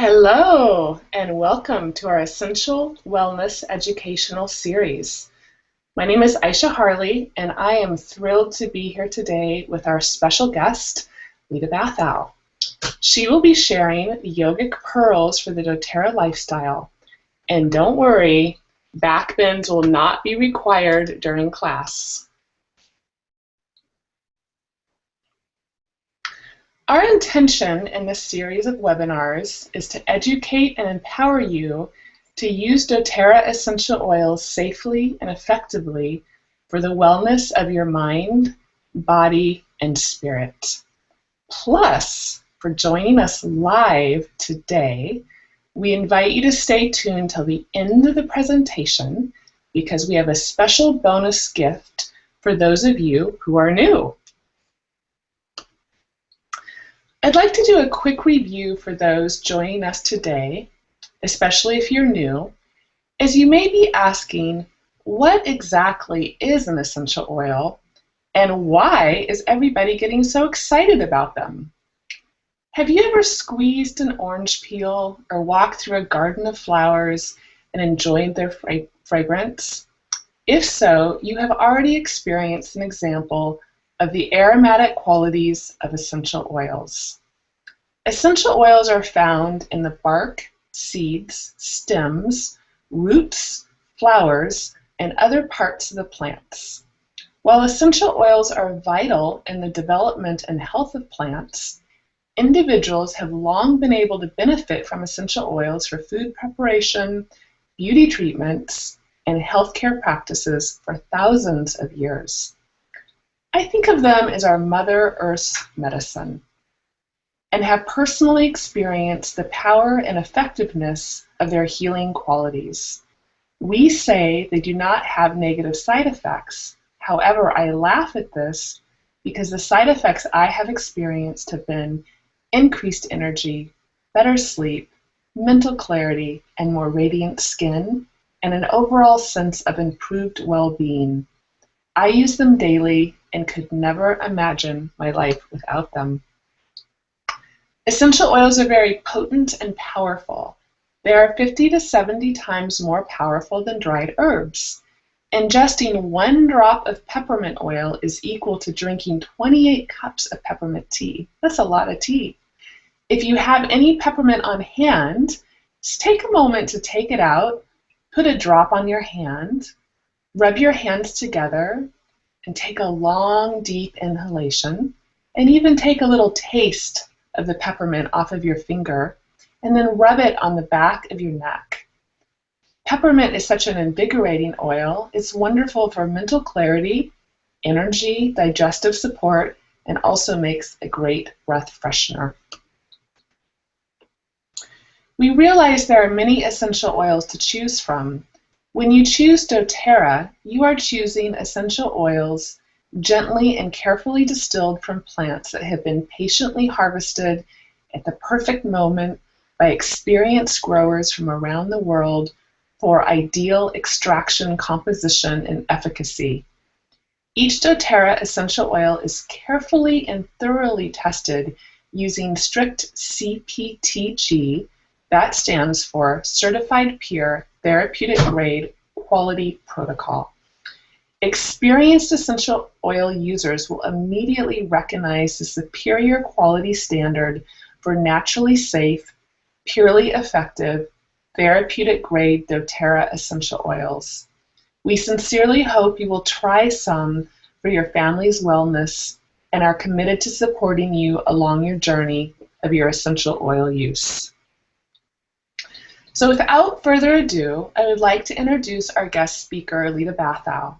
Hello, and welcome to our Essential Wellness Educational Series. My name is Aisha Harley, and I am thrilled to be here today with our special guest, Lita Bathau. She will be sharing yogic pearls for the doTERRA lifestyle. And don't worry, back bends will not be required during class. Our intention in this series of webinars is to educate and empower you to use doTERRA essential oils safely and effectively for the wellness of your mind, body, and spirit. Plus, for joining us live today, we invite you to stay tuned till the end of the presentation because we have a special bonus gift for those of you who are new. I'd like to do a quick review for those joining us today, especially if you're new, as you may be asking, what exactly is an essential oil and why is everybody getting so excited about them? Have you ever squeezed an orange peel or walked through a garden of flowers and enjoyed their fragrance? If so, you have already experienced an example of the aromatic qualities of essential oils. Essential oils are found in the bark, seeds, stems, roots, flowers, and other parts of the plants. While essential oils are vital in the development and health of plants, individuals have long been able to benefit from essential oils for food preparation, beauty treatments, and healthcare practices for thousands of years. I think of them as our Mother Earth's medicine and have personally experienced the power and effectiveness of their healing qualities. We say they do not have negative side effects. However, I laugh at this because the side effects I have experienced have been increased energy, better sleep, mental clarity, and more radiant skin, and an overall sense of improved well-being. I use them daily and could never imagine my life without them. Essential oils are very potent and powerful. They are 50 to 70 times more powerful than dried herbs. Ingesting 1 drop of peppermint oil is equal to drinking 28 cups of peppermint tea. That's a lot of tea. If you have any peppermint on hand, just take a moment to take it out, put a drop on your hand, rub your hands together, and take a long, deep inhalation, and even take a little taste of the peppermint off of your finger, and then rub it on the back of your neck. Peppermint is such an invigorating oil. It's wonderful for mental clarity, energy, digestive support, and also makes a great breath freshener. We realize there are many essential oils to choose from. When you choose doTERRA, you are choosing essential oils gently and carefully distilled from plants that have been patiently harvested at the perfect moment by experienced growers from around the world for ideal extraction, composition, and efficacy. Each doTERRA essential oil is carefully and thoroughly tested using strict CPTG, that stands for Certified Pure Therapeutic Grade Quality Protocol. Experienced essential oil users will immediately recognize the superior quality standard for naturally safe, purely effective, therapeutic grade doTERRA essential oils. We sincerely hope you will try some for your family's wellness and are committed to supporting you along your journey of your essential oil use. So without further ado, I would like to introduce our guest speaker, Lita Bathau.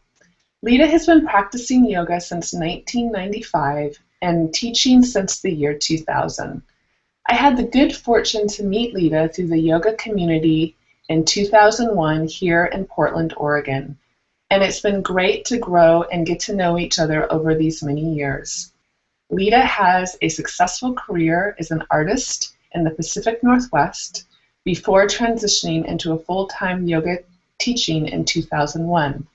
Lita has been practicing yoga since 1995 and teaching since the year 2000. I had the good fortune to meet Lita through the yoga community in 2001 here in Portland, Oregon, and it's been great to grow and get to know each other over these many years. Lita has a successful career as an artist in the Pacific Northwest before transitioning into a full-time yoga teaching in 2001.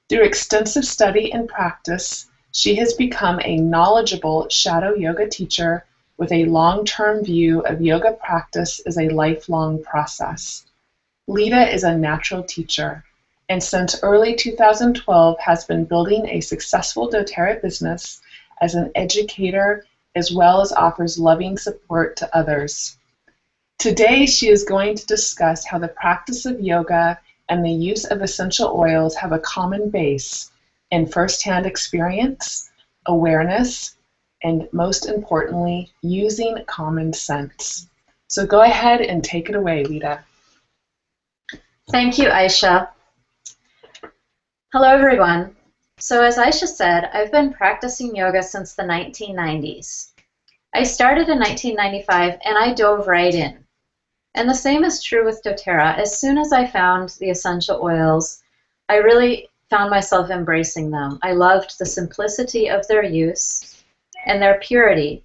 Through extensive study and practice, she has become a knowledgeable shadow yoga teacher with a long-term view of yoga practice as a lifelong process. Lita is a natural teacher, and since early 2012 has been building a successful doTERRA business as an educator, as well as offers loving support to others. Today, she is going to discuss how the practice of yoga and the use of essential oils have a common base in firsthand experience, awareness, and most importantly, using common sense. So go ahead and take it away, Lita. Thank you, Aisha. Hello, everyone. So as Aisha said, I've been practicing yoga since the 1990s. I started in 1995 and I dove right in. And the same is true with doTERRA. As soon as I found the essential oils, I really found myself embracing them. I loved the simplicity of their use and their purity.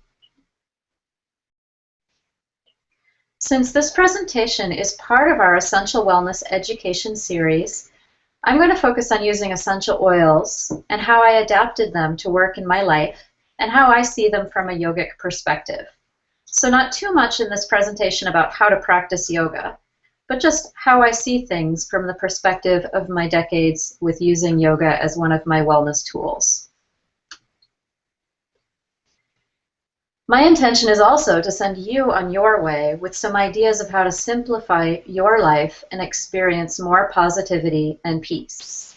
Since this presentation is part of our Essential Wellness Education series, I'm going to focus on using essential oils and how I adapted them to work in my life and how I see them from a yogic perspective. So not too much in this presentation about how to practice yoga, but just how I see things from the perspective of my decades with using yoga as one of my wellness tools. My intention is also to send you on your way with some ideas of how to simplify your life and experience more positivity and peace.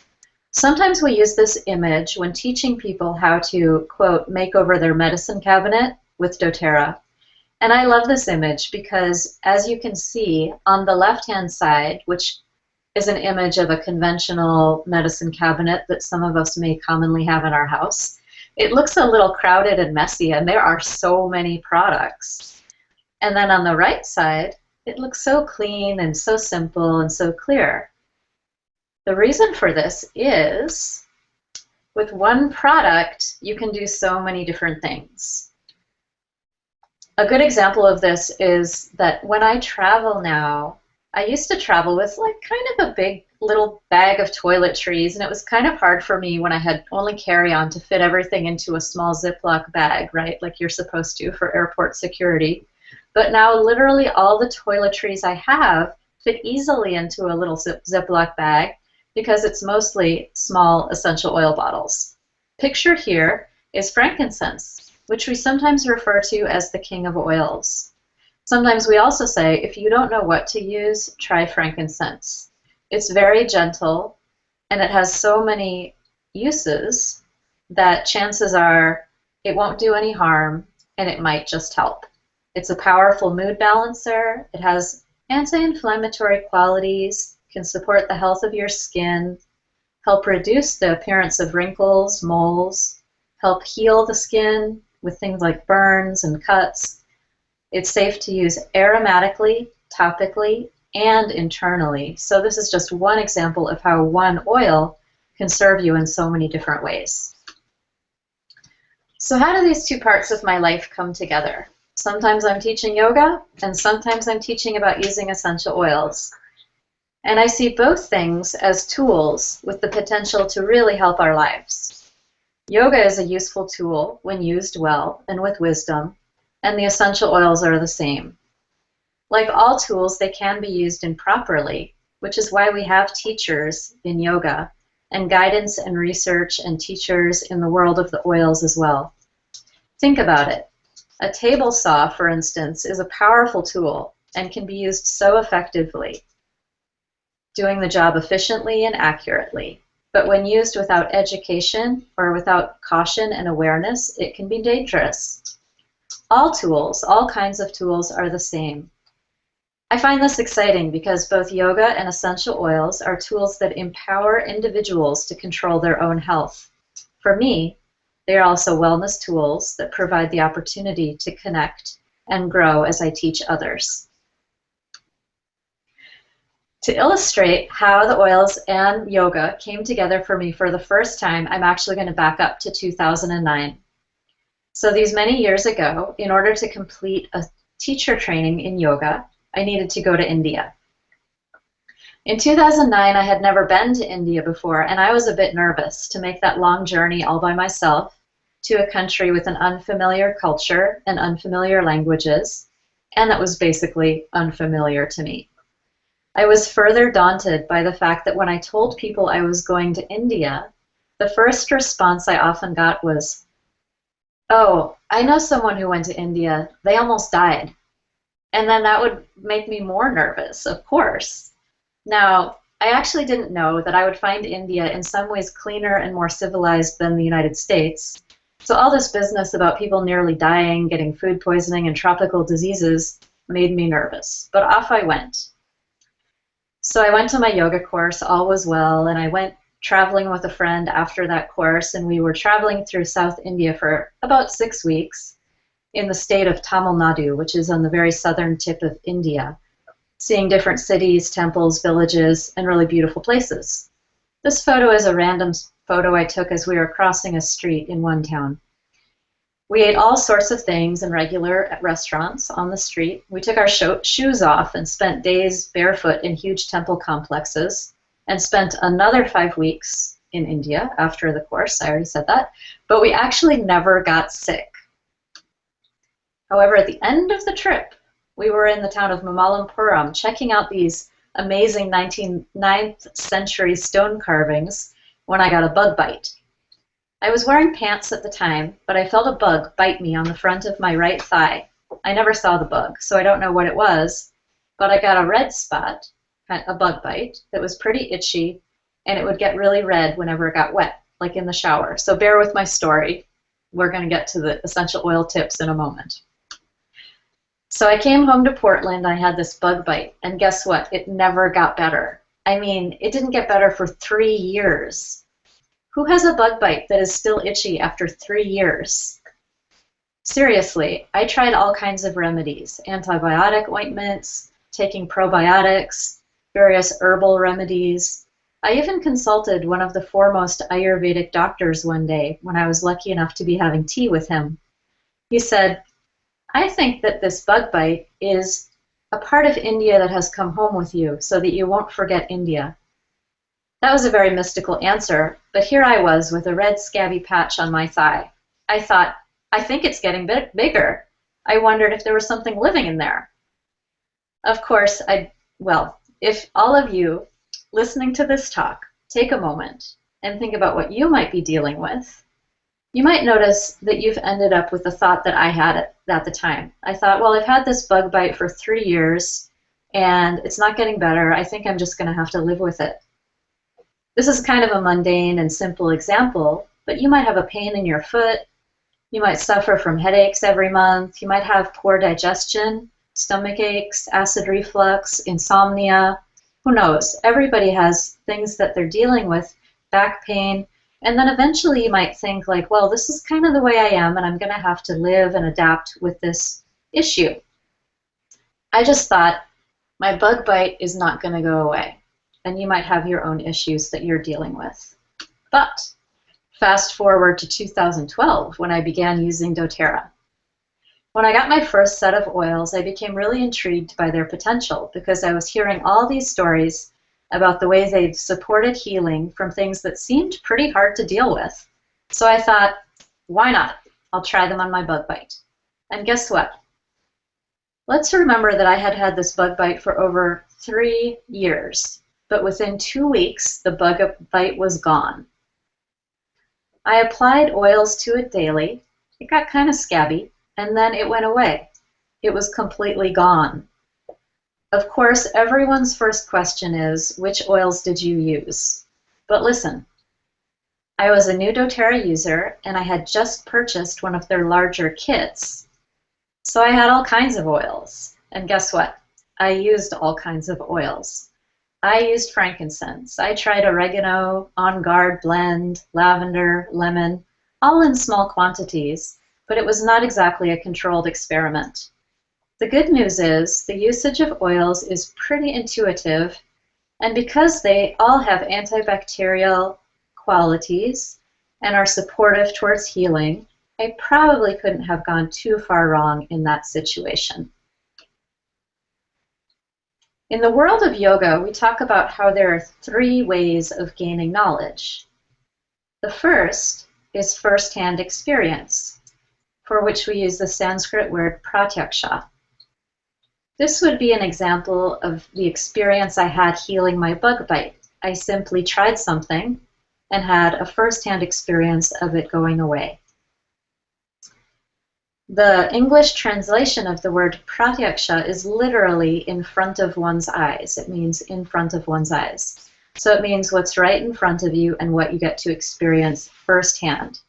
Sometimes we use this image when teaching people how to, quote, make over their medicine cabinet with doTERRA. And I love this image because, as you can see, on the left-hand side, which is an image of a conventional medicine cabinet that some of us may commonly have in our house, it looks a little crowded and messy, and there are so many products. And then on the right side, it looks so clean and so simple and so clear. The reason for this is, with one product, you can do so many different things. A good example of this is that when I travel now, I used to travel with like kind of a big little bag of toiletries, and it was kind of hard for me when I had only carry-on to fit everything into a small Ziploc bag, right, like you're supposed to for airport security. But now literally all the toiletries I have fit easily into a little Ziploc bag because it's mostly small essential oil bottles. Pictured here is frankincense, which we sometimes refer to as the king of oils. Sometimes we also say, if you don't know what to use, try frankincense. It's very gentle, and it has so many uses that chances are it won't do any harm, and it might just help. It's a powerful mood balancer. It has anti-inflammatory qualities, can support the health of your skin, help reduce the appearance of wrinkles, moles, help heal the skin with things like burns and cuts. It's safe to use aromatically, topically, and internally. So this is just one example of how one oil can serve you in so many different ways. So how do these two parts of my life come together? Sometimes I'm teaching yoga, and sometimes I'm teaching about using essential oils. And I see both things as tools with the potential to really help our lives. Yoga is a useful tool when used well and with wisdom, and the essential oils are the same. Like all tools, they can be used improperly, which is why we have teachers in yoga and guidance and research and teachers in the world of the oils as well. Think about it. A table saw, for instance, is a powerful tool and can be used so effectively, doing the job efficiently and accurately. But when used without education or without caution and awareness, it can be dangerous. All tools, all kinds of tools, are the same. I find this exciting because both yoga and essential oils are tools that empower individuals to control their own health. For me, they are also wellness tools that provide the opportunity to connect and grow as I teach others. To illustrate how the oils and yoga came together for me for the first time, I'm actually going to back up to 2009. So these many years ago, in order to complete a teacher training in yoga, I needed to go to India. In 2009, I had never been to India before, and I was a bit nervous to make that long journey all by myself to a country with an unfamiliar culture and unfamiliar languages, and that was basically unfamiliar to me. I was further daunted by the fact that when I told people I was going to India, the first response I often got was, "Oh, I know someone who went to India. They almost died." And then that would make me more nervous, of course. Now, I actually didn't know that I would find India in some ways cleaner and more civilized than the United States. So all this business about people nearly dying, getting food poisoning, and tropical diseases made me nervous. But off I went. So I went to my yoga course, all was well, and I went traveling with a friend after that course, and we were traveling through South India for about 6 weeks in the state of Tamil Nadu, which is on the very southern tip of India, seeing different cities, temples, villages, and really beautiful places. This photo is a random photo I took as we were crossing a street in one town. We ate all sorts of things in regular restaurants on the street. We took our shoes off and spent days barefoot in huge temple complexes, and spent another 5 weeks in India after the course. I already said that. But we actually never got sick. However, at the end of the trip, we were in the town of Mamallapuram checking out these amazing 9th century stone carvings when I got a bug bite. I was wearing pants at the time, but I felt a bug bite me on the front of my right thigh. I never saw the bug, so I don't know what it was, but I got a red spot, a bug bite, that was pretty itchy, and it would get really red whenever it got wet, like in the shower. So bear with my story. We're going to get to the essential oil tips in a moment. So I came home to Portland, I had this bug bite, and guess what? It never got better. I mean, it didn't get better for 3 years. Who has a bug bite that is still itchy after 3 years? Seriously, I tried all kinds of remedies, antibiotic ointments, taking probiotics, various herbal remedies. I even consulted one of the foremost Ayurvedic doctors one day when I was lucky enough to be having tea with him. He said, "I think that this bug bite is a part of India that has come home with you so that you won't forget India." That was a very mystical answer, but here I was with a red scabby patch on my thigh. I thought, I think it's getting bigger. I wondered if there was something living in there. Of course, if all of you listening to this talk take a moment and think about what you might be dealing with, you might notice that you've ended up with the thought that I had at the time. I thought, well, I've had this bug bite for 3 years, and it's not getting better. I think I'm just going to have to live with it. This is kind of a mundane and simple example, but you might have a pain in your foot. You might suffer from headaches every month. You might have poor digestion, stomach aches, acid reflux, insomnia. Who knows? Everybody has things that they're dealing with, back pain. And then eventually you might think like, well, this is kind of the way I am, and I'm going to have to live and adapt with this issue. I just thought, my bug bite is not going to go away, and you might have your own issues that you're dealing with. But fast forward to 2012 when I began using doTERRA. When I got my first set of oils, I became really intrigued by their potential because I was hearing all these stories about the way they've supported healing from things that seemed pretty hard to deal with. So I thought, why not? I'll try them on my bug bite. And guess what? Let's remember that I had had this bug bite for over 3 years, but within 2 weeks, the bug bite was gone. I applied oils to it daily. It got kind of scabby, and then it went away. It was completely gone. Of course, everyone's first question is, which oils did you use? But listen, I was a new doTERRA user, and I had just purchased one of their larger kits. So I had all kinds of oils. And guess what? I used all kinds of oils. I used frankincense. I tried oregano, On Guard blend, lavender, lemon, all in small quantities, but it was not exactly a controlled experiment. The good news is the usage of oils is pretty intuitive, and because they all have antibacterial qualities and are supportive towards healing, I probably couldn't have gone too far wrong in that situation. In the world of yoga, we talk about how there are 3 ways of gaining knowledge. The first is first-hand experience, for which we use the Sanskrit word pratyaksha. This would be an example of the experience I had healing my bug bite. I simply tried something and had a first-hand experience of it going away. The English translation of the word pratyaksha is literally in front of one's eyes. It means in front of one's eyes. So it means what's right in front of you and what you get to experience firsthand.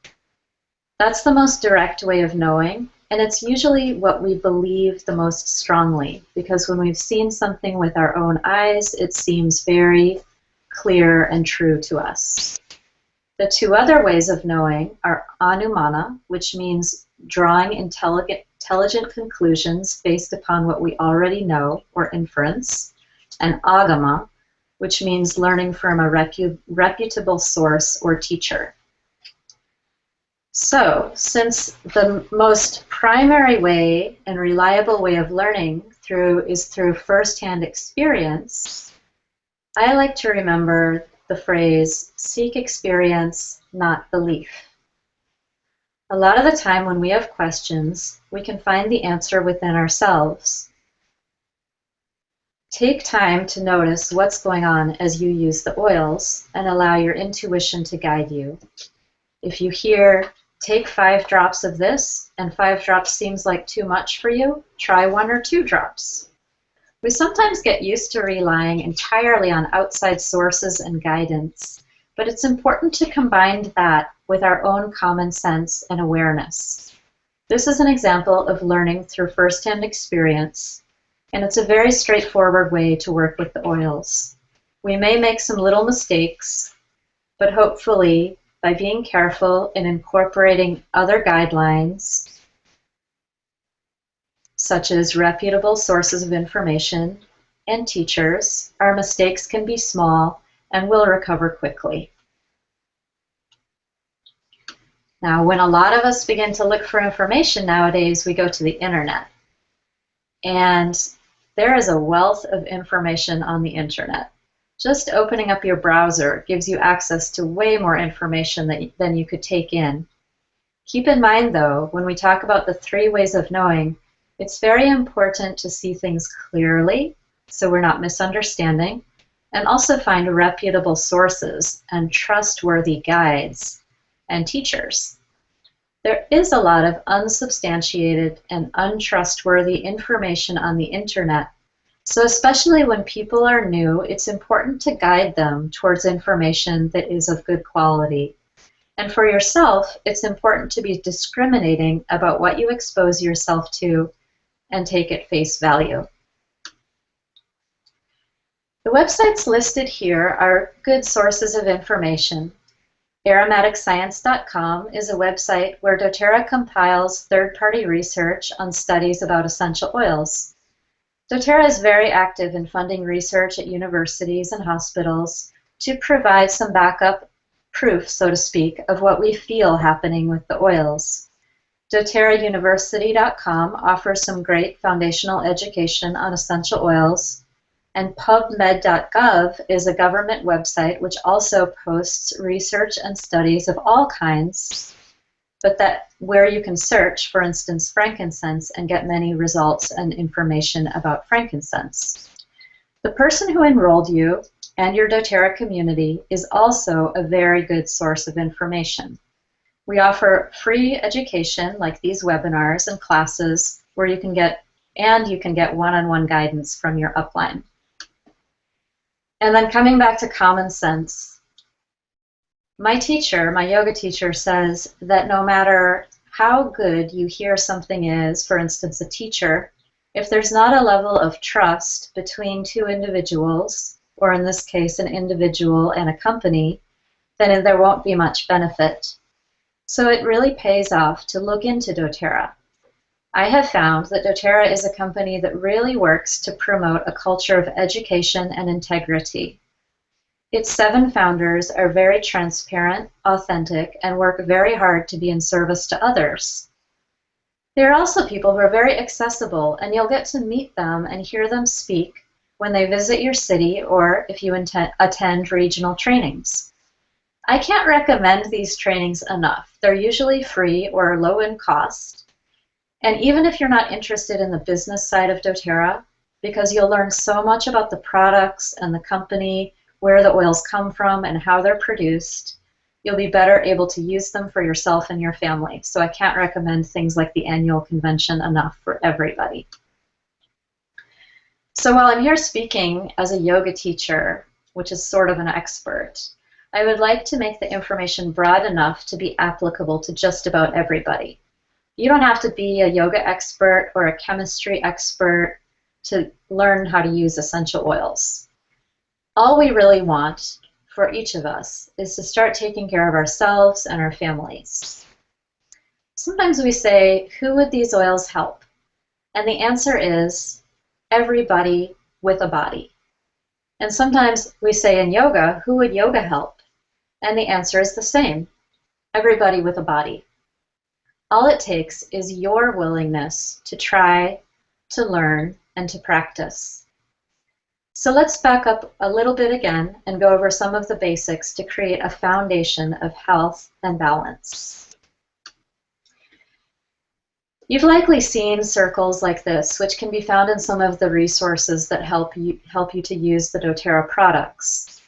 That's the most direct way of knowing, and it's usually what we believe the most strongly, because when we've seen something with our own eyes, it seems very clear and true to us. The two other ways of knowing are anumana, which means drawing intelligent conclusions based upon what we already know, or inference, and agama, which means learning from a reputable source or teacher. So, since the most primary way and reliable way of learning is through first-hand experience, I like to remember the phrase, seek experience, not belief. A lot of the time when we have questions, we can find the answer within ourselves. Take time to notice what's going on as you use the oils and allow your intuition to guide you. If you hear, take 5 drops of this, and 5 drops seems like too much for you, try 1 or 2 drops. We sometimes get used to relying entirely on outside sources and guidance, but it's important to combine that with our own common sense and awareness. This is an example of learning through first-hand experience, and it's a very straightforward way to work with the oils. We may make some little mistakes, but hopefully, by being careful and incorporating other guidelines, such as reputable sources of information and teachers, our mistakes can be small and we'll recover quickly. Now, when a lot of us begin to look for information nowadays, we go to the internet. And there is a wealth of information on the internet. Just opening up your browser gives you access to way more information than you could take in. Keep in mind, though, when we talk about the 3 ways of knowing, it's very important to see things clearly so we're not misunderstanding, and also find reputable sources and trustworthy guides and teachers. There is a lot of unsubstantiated and untrustworthy information on the internet, so especially when people are new, it's important to guide them towards information that is of good quality. And for yourself, it's important to be discriminating about what you expose yourself to and take at face value. The websites listed here are good sources of information. AromaticScience.com is a website where doTERRA compiles third-party research on studies about essential oils. doTERRA is very active in funding research at universities and hospitals to provide some backup proof, so to speak, of what we feel happening with the oils. doTERRAUniversity.com offers some great foundational education on essential oils, and PubMed.gov is a government website which also posts research and studies of all kinds, but where you can search, for instance, frankincense, and get many results and information about frankincense. The person who enrolled you and your doTERRA community is also a very good source of information. We offer free education like these webinars and classes where you can get one-on-one guidance from your upline. And then coming back to common sense, my yoga teacher says that no matter how good you hear something is, for instance, a teacher, if there's not a level of trust between 2 individuals, or in this case, an individual and a company, then there won't be much benefit. So it really pays off to look into doTERRA. I have found that doTERRA is a company that really works to promote a culture of education and integrity. Its 7 founders are very transparent, authentic, and work very hard to be in service to others. There are also people who are very accessible, and you'll get to meet them and hear them speak when they visit your city or if you attend regional trainings. I can't recommend these trainings enough. They're usually free or low in cost. And even if you're not interested in the business side of doTERRA, because you'll learn so much about the products and the company, where the oils come from and how they're produced, you'll be better able to use them for yourself and your family. So I can't recommend things like the annual convention enough for everybody. So while I'm here speaking as a yoga teacher, which is sort of an expert, I would like to make the information broad enough to be applicable to just about everybody. You don't have to be a yoga expert or a chemistry expert to learn how to use essential oils. All we really want for each of us is to start taking care of ourselves and our families. Sometimes we say, who would these oils help? And the answer is everybody with a body. And sometimes we say in yoga, who would yoga help? And the answer is the same, everybody with a body. All it takes is your willingness to try, to learn, and to practice. So let's back up a little bit again and go over some of the basics to create a foundation of health and balance. You've likely seen circles like this, which can be found in some of the resources that help you to use the doTERRA products.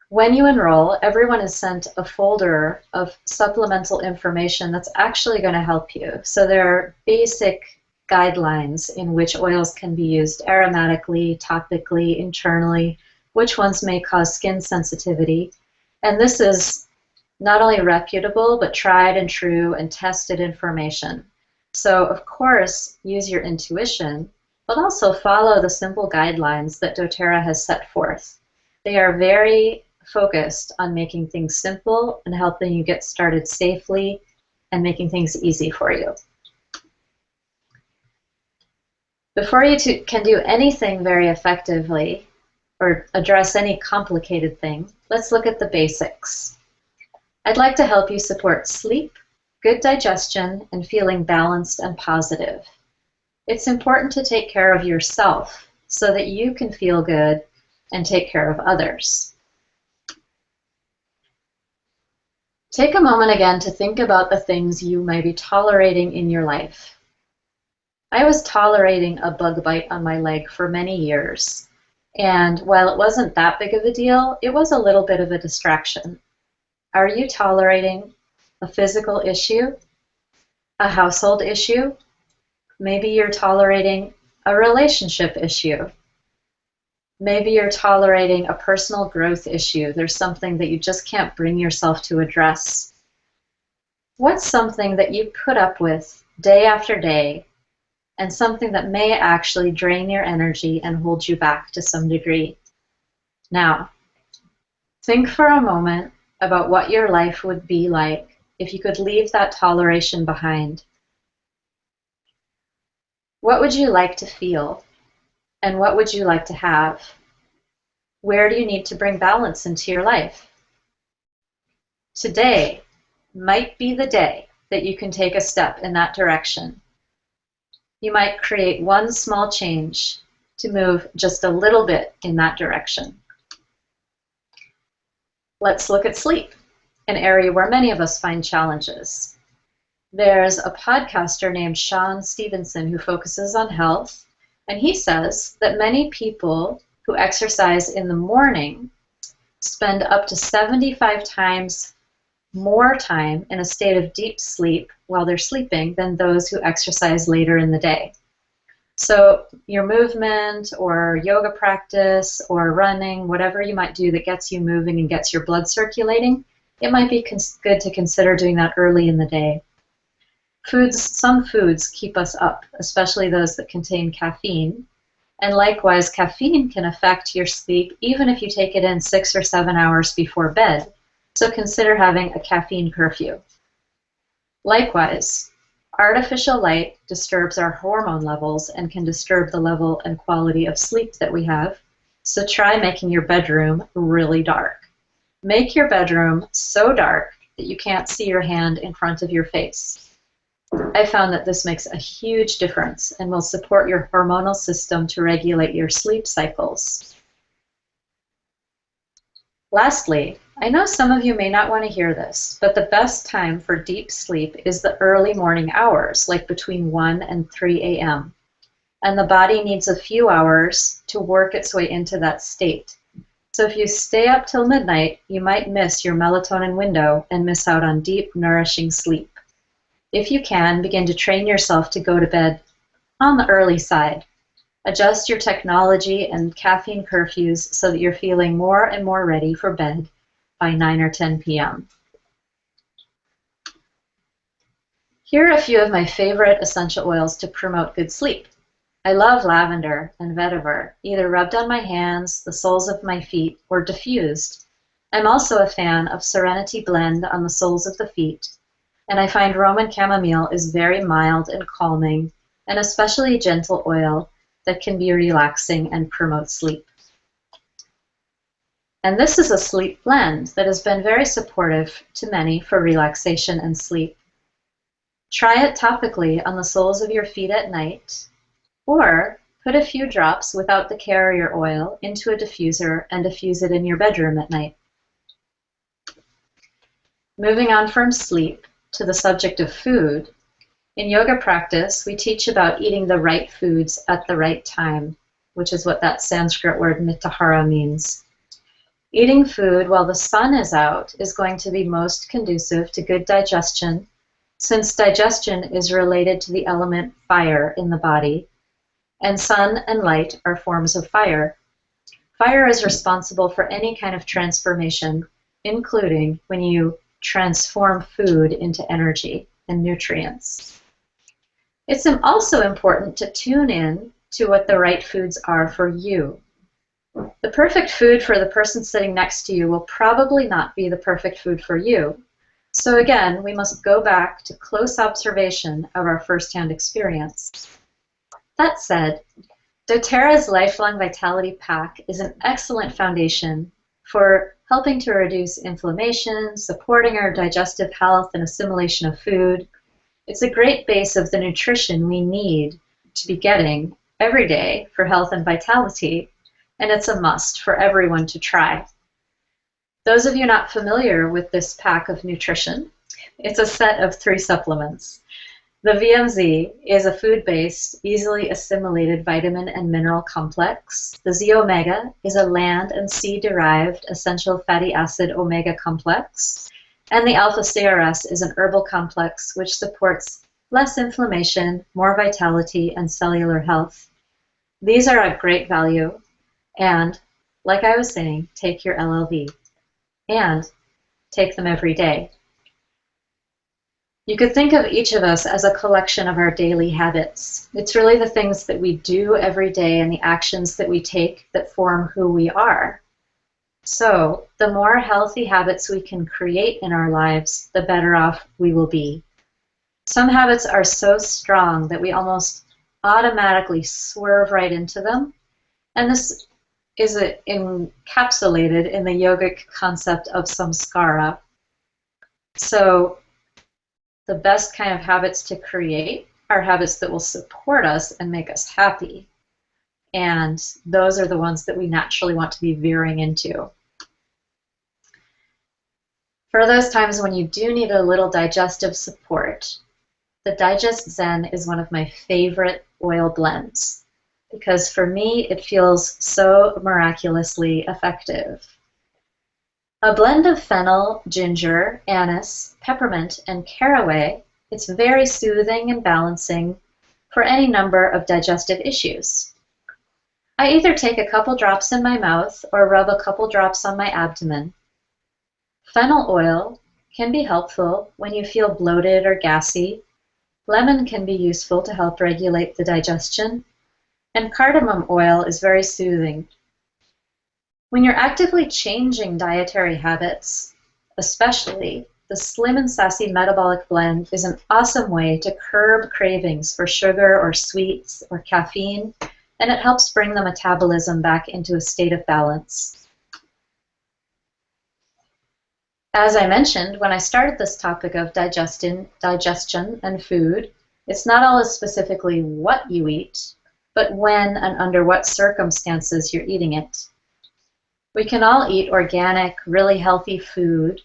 When you enroll, everyone is sent a folder of supplemental information that's actually going to help you. So there are basic guidelines in which oils can be used aromatically, topically, internally, which ones may cause skin sensitivity. And this is not only reputable, but tried and true and tested information. So of course, use your intuition, but also follow the simple guidelines that doTERRA has set forth. They are very focused on making things simple and helping you get started safely and making things easy for you. Before you can do anything very effectively or address any complicated thing, let's look at the basics. I'd like to help you support sleep, good digestion, and feeling balanced and positive. It's important to take care of yourself so that you can feel good and take care of others. Take a moment again to think about the things you may be tolerating in your life. I was tolerating a bug bite on my leg for many years, and while it wasn't that big of a deal, it was a little bit of a distraction. Are you tolerating a physical issue, a household issue? Maybe you're tolerating a relationship issue. Maybe you're tolerating a personal growth issue. There's something that you just can't bring yourself to address. What's something that you put up with day after day and something that may actually drain your energy and hold you back to some degree? Now, think for a moment about what your life would be like if you could leave that toleration behind. What would you like to feel? And what would you like to have? Where do you need to bring balance into your life? Today might be the day that you can take a step in that direction. You might create one small change to move just a little bit in that direction. Let's look at sleep, an area where many of us find challenges. There's a podcaster named Sean Stevenson who focuses on health, and he says that many people who exercise in the morning spend up to 75 times more time in a state of deep sleep while they're sleeping than those who exercise later in the day. So your movement or yoga practice or running, whatever you might do that gets you moving and gets your blood circulating, it might be good to consider doing that early in the day. Some foods keep us up, especially those that contain caffeine. And likewise, caffeine can affect your sleep even if you take it in 6 or 7 hours before bed. So consider having a caffeine curfew. Likewise, artificial light disturbs our hormone levels and can disturb the level and quality of sleep that we have. So try making your bedroom really dark. Make your bedroom so dark that you can't see your hand in front of your face. I found that this makes a huge difference and will support your hormonal system to regulate your sleep cycles. Lastly, I know some of you may not want to hear this, but the best time for deep sleep is the early morning hours, like between 1 and 3 a.m. And the body needs a few hours to work its way into that state. So if you stay up till midnight, you might miss your melatonin window and miss out on deep, nourishing sleep. If you can, begin to train yourself to go to bed on the early side. Adjust your technology and caffeine curfews so that you're feeling more and more ready for bed by 9 or 10 p.m. Here are a few of my favorite essential oils to promote good sleep. I love lavender and vetiver, either rubbed on my hands, the soles of my feet, or diffused. I'm also a fan of Serenity Blend on the soles of the feet, and I find Roman chamomile is very mild and calming, and especially a gentle oil that can be relaxing and promote sleep. And this is a sleep blend that has been very supportive to many for relaxation and sleep. Try it topically on the soles of your feet at night, or put a few drops without the carrier oil into a diffuser and diffuse it in your bedroom at night. Moving on from sleep to the subject of food, in yoga practice, we teach about eating the right foods at the right time, which is what that Sanskrit word mitahara means. Eating food while the sun is out is going to be most conducive to good digestion, since digestion is related to the element fire in the body, and sun and light are forms of fire. Fire is responsible for any kind of transformation, including when you transform food into energy and nutrients. It's also important to tune in to what the right foods are for you. The perfect food for the person sitting next to you will probably not be the perfect food for you. So again, we must go back to close observation of our firsthand experience. That said, doTERRA's Lifelong Vitality Pack is an excellent foundation for helping to reduce inflammation, supporting our digestive health and assimilation of food. It's a great base of the nutrition we need to be getting every day for health and vitality, and it's a must for everyone to try. Those of you not familiar with this pack of nutrition, it's a set of 3 supplements. The VMZ is a food-based, easily assimilated vitamin and mineral complex. The Z-Omega is a land and sea-derived essential fatty acid omega complex. And the Alpha-CRS is an herbal complex which supports less inflammation, more vitality, and cellular health. These are at great value, and like I was saying, take your LLV, and take them every day. You could think of each of us as a collection of our daily habits. It's really the things that we do every day and the actions that we take that form who we are. So, the more healthy habits we can create in our lives, the better off we will be. Some habits are so strong that we almost automatically swerve right into them, and this is encapsulated in the yogic concept of samskara. So, the best kind of habits to create are habits that will support us and make us happy. And those are the ones that we naturally want to be veering into. For those times when you do need a little digestive support, the Digest Zen is one of my favorite oil blends because for me it feels so miraculously effective. A blend of fennel, ginger, anise, peppermint, and caraway, it's very soothing and balancing for any number of digestive issues. I either take a couple drops in my mouth or rub a couple drops on my abdomen. Fennel oil can be helpful when you feel bloated or gassy. Lemon can be useful to help regulate the digestion. And cardamom oil is very soothing. When you're actively changing dietary habits, especially, the Slim and Sassy Metabolic Blend is an awesome way to curb cravings for sugar or sweets or caffeine, and it helps bring the metabolism back into a state of balance. As I mentioned, when I started this topic of digestion and food, it's not always specifically what you eat, but when and under what circumstances you're eating it. We can all eat organic, really healthy food,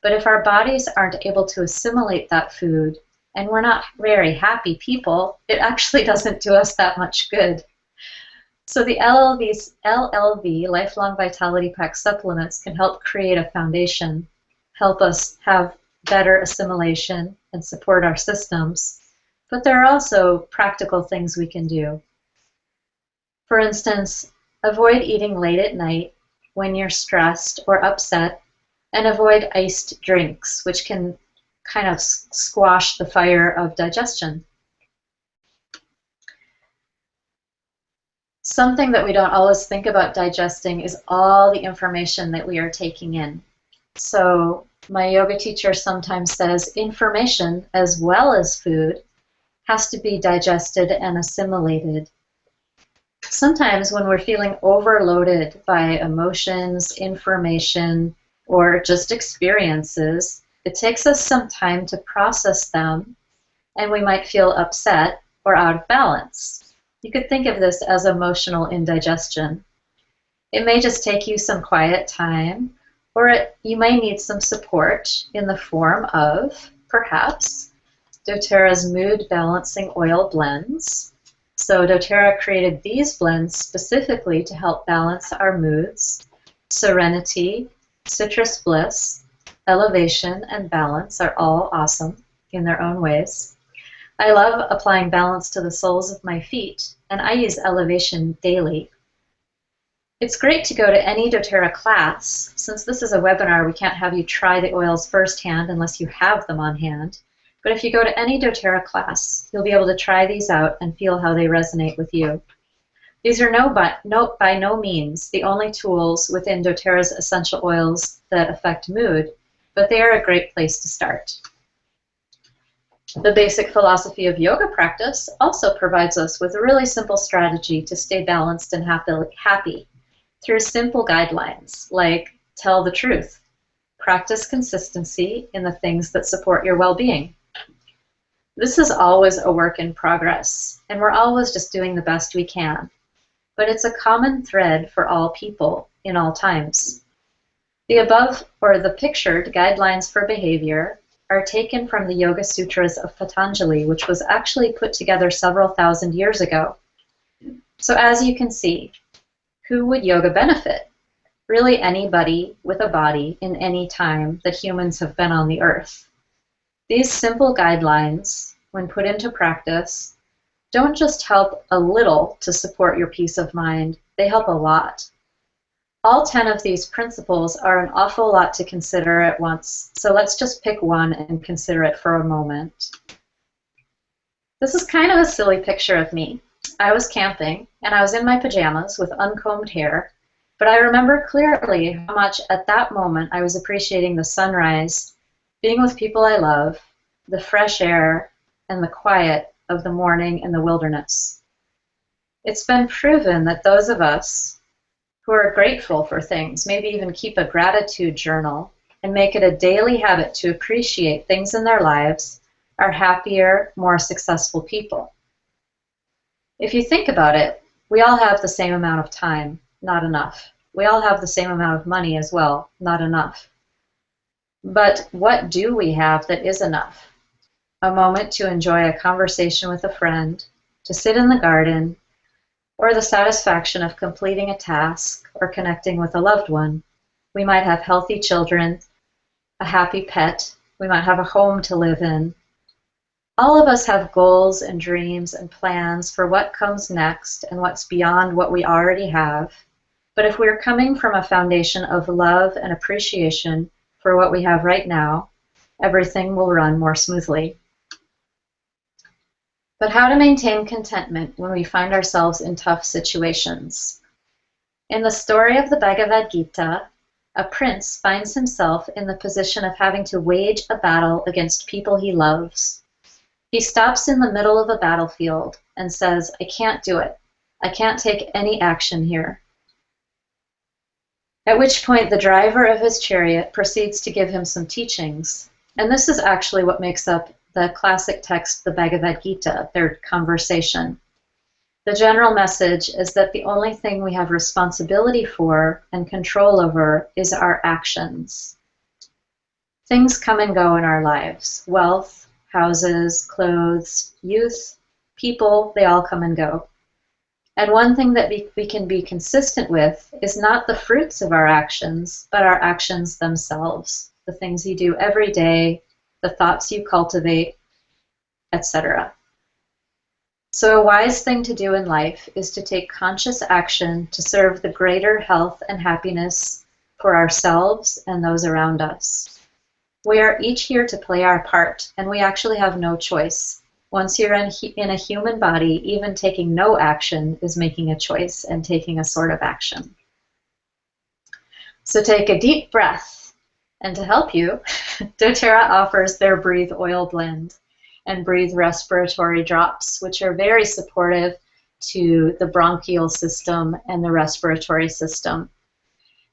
but if our bodies aren't able to assimilate that food and we're not very happy people, it actually doesn't do us that much good. So the LLV, Lifelong Vitality Pack supplements, can help create a foundation, help us have better assimilation and support our systems. But there are also practical things we can do. For instance, avoid eating late at night when you're stressed or upset, and avoid iced drinks, which can kind of squash the fire of digestion. Something that we don't always think about digesting is all the information that we are taking in. So my yoga teacher sometimes says information as well as food has to be digested and assimilated. Sometimes when we're feeling overloaded by emotions, information, or just experiences, it takes us some time to process them, and we might feel upset or out of balance. You could think of this as emotional indigestion. It may just take you some quiet time, or you may need some support in the form of, perhaps, doTERRA's mood balancing oil blends. So doTERRA created these blends specifically to help balance our moods. Serenity, citrus bliss, elevation, and balance are all awesome in their own ways. I love applying balance to the soles of my feet, and I use elevation daily. It's great to go to any doTERRA class. Since this is a webinar, we can't have you try the oils firsthand unless you have them on hand. But if you go to any doTERRA class, you'll be able to try these out and feel how they resonate with you. These are by no means the only tools within doTERRA's essential oils that affect mood, but they are a great place to start. The basic philosophy of yoga practice also provides us with a really simple strategy to stay balanced and happy through simple guidelines like tell the truth, practice consistency in the things that support your well-being. This is always a work in progress, and we're always just doing the best we can, but it's a common thread for all people in all times. The above, or the pictured, guidelines for behavior are taken from the Yoga Sutras of Patanjali, which was actually put together several thousand years ago. So as you can see, who would yoga benefit? Really anybody with a body in any time that humans have been on the earth. These simple guidelines, when put into practice, don't just help a little to support your peace of mind, they help a lot. All 10 of these principles are an awful lot to consider at once, so let's just pick one and consider it for a moment. This is kind of a silly picture of me. I was camping, and I was in my pajamas with uncombed hair, but I remember clearly how much at that moment I was appreciating the sunrise, being with people I love, the fresh air, and the quiet of the morning in the wilderness. It's been proven that those of us who are grateful for things, maybe even keep a gratitude journal and make it a daily habit to appreciate things in their lives, are happier, more successful people. If you think about it, we all have the same amount of time, not enough. We all have the same amount of money as well, not enough. But what do we have that is enough? A moment to enjoy a conversation with a friend, to sit in the garden, or the satisfaction of completing a task or connecting with a loved one. We might have healthy children, a happy pet, we might have a home to live in. All of us have goals and dreams and plans for what comes next and what's beyond what we already have. But if we're coming from a foundation of love and appreciation for what we have right now, everything will run more smoothly. But how to maintain contentment when we find ourselves in tough situations? In the story of the Bhagavad Gita, a prince finds himself in the position of having to wage a battle against people he loves. He stops in the middle of a battlefield and says, "I can't do it. I can't take any action here." At which point the driver of his chariot proceeds to give him some teachings. And this is actually what makes up the classic text, the Bhagavad Gita, their conversation. The general message is that the only thing we have responsibility for and control over is our actions. Things come and go in our lives. Wealth, houses, clothes, youth, people, they all come and go. And one thing that we can be consistent with is not the fruits of our actions, but our actions themselves, the things you do every day, the thoughts you cultivate, etc. So a wise thing to do in life is to take conscious action to serve the greater health and happiness for ourselves and those around us. We are each here to play our part, and we actually have no choice. Once you're in a human body, even taking no action is making a choice and taking a sort of action. So take a deep breath, and to help you, doTERRA offers their Breathe Oil Blend and Breathe Respiratory Drops, which are very supportive to the bronchial system and the respiratory system.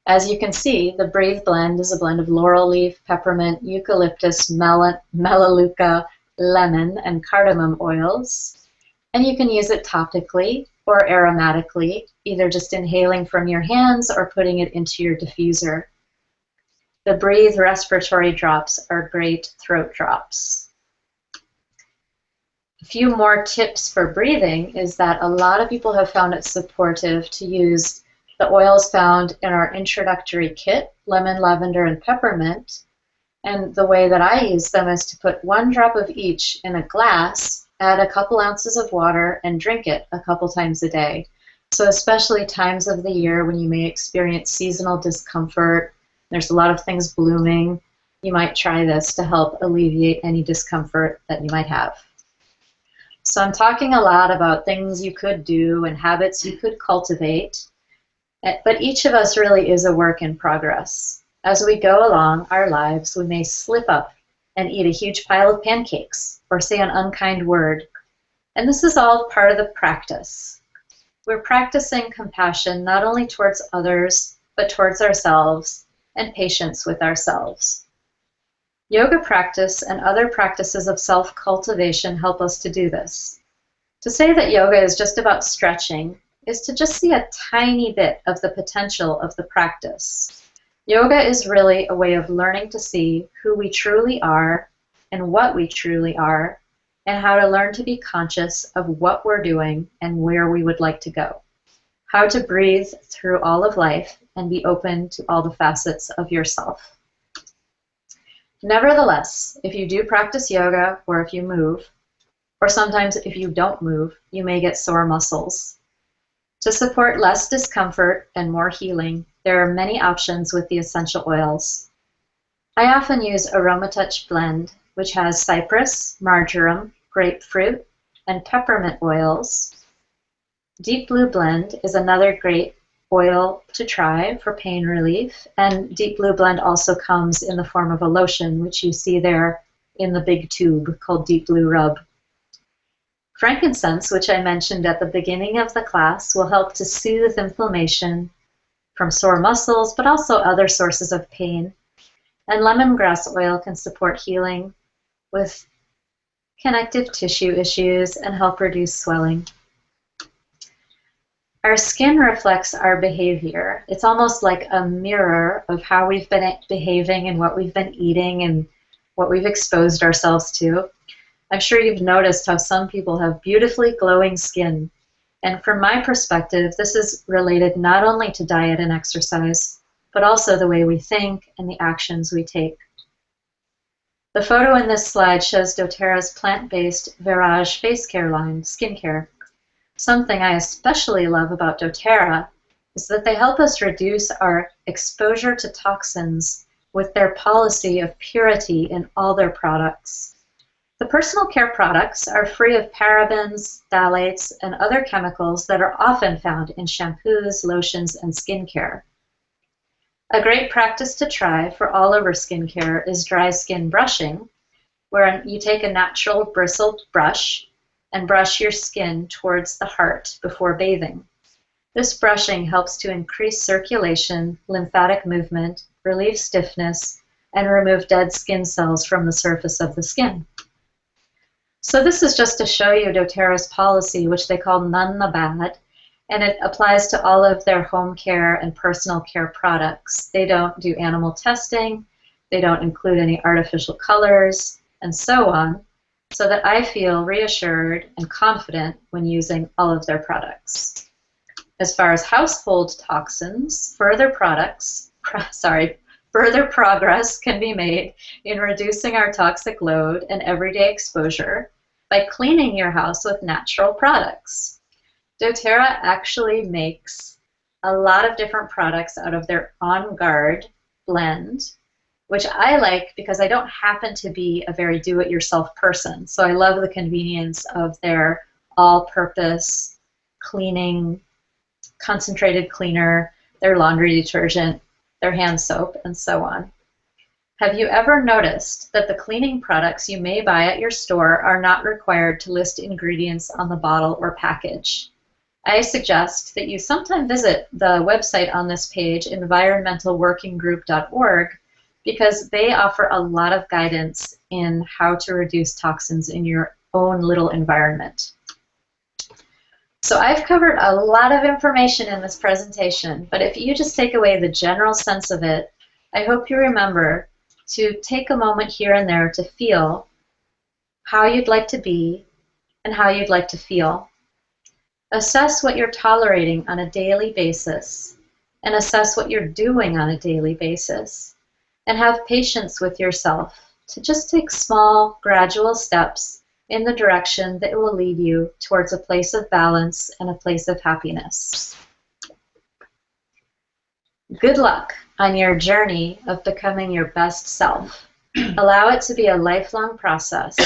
As you can see, the Breathe Blend is a blend of laurel leaf, peppermint, eucalyptus, melaleuca, lemon, and cardamom oils. And you can use it topically or aromatically, either just inhaling from your hands or putting it into your diffuser. The Breathe Respiratory Drops are great throat drops. A few more tips for breathing is that a lot of people have found it supportive to use the oils found in our introductory kit, lemon, lavender, and peppermint. And the way that I use them is to put 1 drop of each in a glass, add a couple ounces of water, and drink it a couple times a day. So especially times of the year when you may experience seasonal discomfort, there's a lot of things blooming, you might try this to help alleviate any discomfort that you might have. So I'm talking a lot about things you could do and habits you could cultivate, but each of us really is a work in progress. As we go along our lives, we may slip up and eat a huge pile of pancakes or say an unkind word. And this is all part of the practice. We're practicing compassion not only towards others, but towards ourselves and patience with ourselves. Yoga practice and other practices of self-cultivation help us to do this. To say that yoga is just about stretching is to just see a tiny bit of the potential of the practice. Yoga is really a way of learning to see who we truly are and what we truly are, and how to learn to be conscious of what we're doing and where we would like to go. How to breathe through all of life and be open to all the facets of yourself. Nevertheless, if you do practice yoga, or if you move, or sometimes if you don't move, you may get sore muscles. To support less discomfort and more healing, there are many options with the essential oils. I often use AromaTouch Blend, which has cypress, marjoram, grapefruit, and peppermint oils. Deep Blue Blend is another great oil to try for pain relief, and Deep Blue Blend also comes in the form of a lotion, which you see there in the big tube called Deep Blue Rub. Frankincense, which I mentioned at the beginning of the class, will help to soothe inflammation from sore muscles, but also other sources of pain. And lemongrass oil can support healing with connective tissue issues and help reduce swelling. Our skin reflects our behavior. It's almost like a mirror of how we've been behaving and what we've been eating and what we've exposed ourselves to. I'm sure you've noticed how some people have beautifully glowing skin. And from my perspective, this is related not only to diet and exercise, but also the way we think and the actions we take. The photo in this slide shows doTERRA's plant-based Virage face care line, skincare. Something I especially love about doTERRA is that they help us reduce our exposure to toxins with their policy of purity in all their products. The personal care products are free of parabens, phthalates, and other chemicals that are often found in shampoos, lotions, and skincare. A great practice to try for all over skincare is dry skin brushing, where you take a natural bristled brush and brush your skin towards the heart before bathing. This brushing helps to increase circulation, lymphatic movement, relieve stiffness, and remove dead skin cells from the surface of the skin. So this is just to show you doTERRA's policy, which they call none the bad, and it applies to all of their home care and personal care products. They don't do animal testing, they don't include any artificial colors, and so on, so that I feel reassured and confident when using all of their products. As far as household toxins, further progress can be made in reducing our toxic load and everyday exposure by cleaning your house with natural products. doTERRA actually makes a lot of different products out of their On Guard blend, which I like because I don't happen to be a very do-it-yourself person. So I love the convenience of their all-purpose cleaning, concentrated cleaner, their laundry detergent, their hand soap, and so on. Have you ever noticed that the cleaning products you may buy at your store are not required to list ingredients on the bottle or package? I suggest that you sometime visit the website on this page, environmentalworkinggroup.org, because they offer a lot of guidance in how to reduce toxins in your own little environment. So I've covered a lot of information in this presentation, but if you just take away the general sense of it, I hope you remember to take a moment here and there to feel how you'd like to be and how you'd like to feel. Assess what you're tolerating on a daily basis, and assess what you're doing on a daily basis, and have patience with yourself to just take small, gradual steps in the direction that will lead you towards a place of balance and a place of happiness. Good luck on your journey of becoming your best self. Allow it to be a lifelong process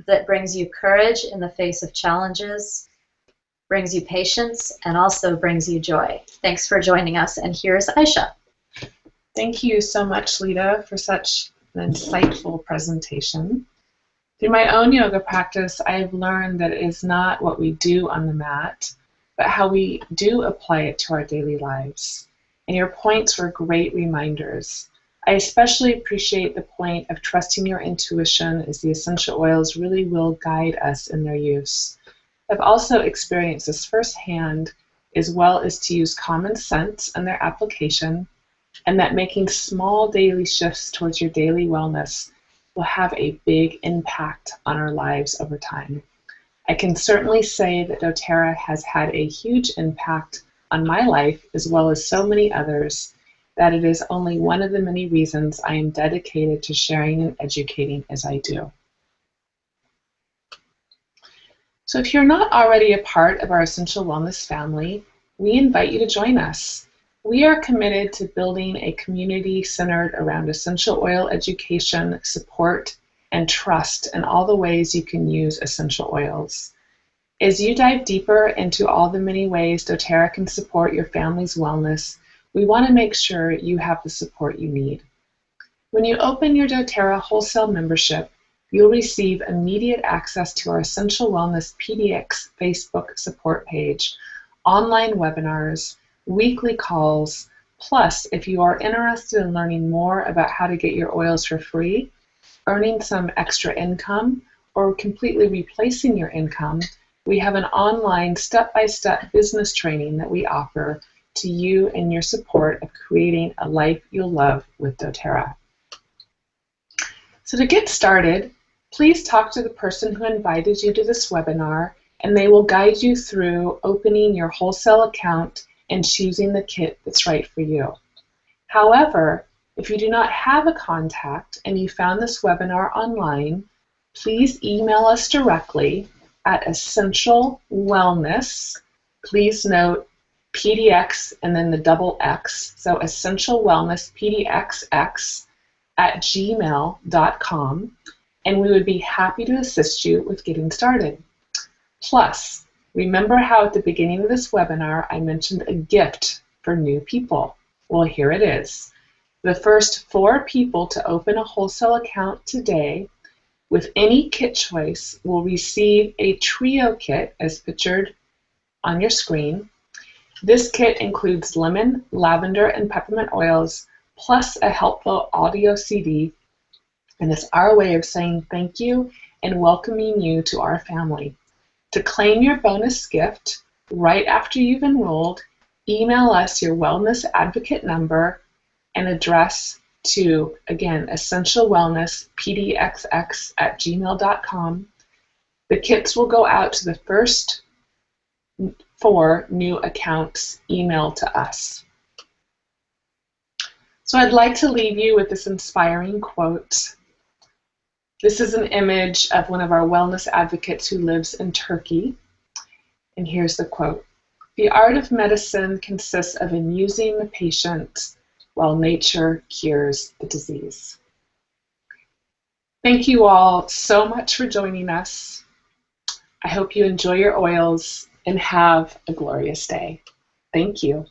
that brings you courage in the face of challenges, brings you patience, and also brings you joy. Thanks for joining us, and here's Aisha. Thank you so much, Lita, for such an insightful presentation. Through my own yoga practice, I've learned that it is not what we do on the mat, but how we do apply it to our daily lives. And your points were great reminders. I especially appreciate the point of trusting your intuition, as the essential oils really will guide us in their use. I've also experienced this firsthand, as well as to use common sense in their application, and that making small daily shifts towards your daily wellness will have a big impact on our lives over time. I can certainly say that doTERRA has had a huge impact on my life, as well as so many others, that it is only one of the many reasons I am dedicated to sharing and educating as I do. So if you're not already a part of our Essential Wellness family, we invite you to join us. We are committed to building a community centered around essential oil education, support, and trust in all the ways you can use essential oils. As you dive deeper into all the many ways doTERRA can support your family's wellness, we want to make sure you have the support you need. When you open your doTERRA wholesale membership, you'll receive immediate access to our Essential Wellness PDX Facebook support page, online webinars, weekly calls, plus if you are interested in learning more about how to get your oils for free, earning some extra income, or completely replacing your income, we have an online step-by-step business training that we offer to you in your support of creating a life you'll love with doTERRA. So to get started, please talk to the person who invited you to this webinar, and they will guide you through opening your wholesale account and choosing the kit that's right for you. However, if you do not have a contact and you found this webinar online, please email us directly at Essential Wellness, please note PDX and then the double X, so Essential Wellness PDXX @gmail.com, and we would be happy to assist you with getting started. Plus, remember how at the beginning of this webinar I mentioned a gift for new people? Well, here it is. The first 4 people to open a wholesale account today with any kit choice will receive a trio kit as pictured on your screen. This kit includes lemon, lavender, and peppermint oils, plus a helpful audio CD, and it's our way of saying thank you and welcoming you to our family. To claim your bonus gift right after you've enrolled, email us your Wellness Advocate number and address to, again, essentialwellnesspdxx@gmail.com. The kits will go out to the first 4 new accounts emailed to us. So I'd like to leave you with this inspiring quote. This is an image of one of our wellness advocates who lives in Turkey. And here's the quote. "The art of medicine consists of amusing the patient while nature cures the disease." Thank you all so much for joining us. I hope you enjoy your oils and have a glorious day. Thank you.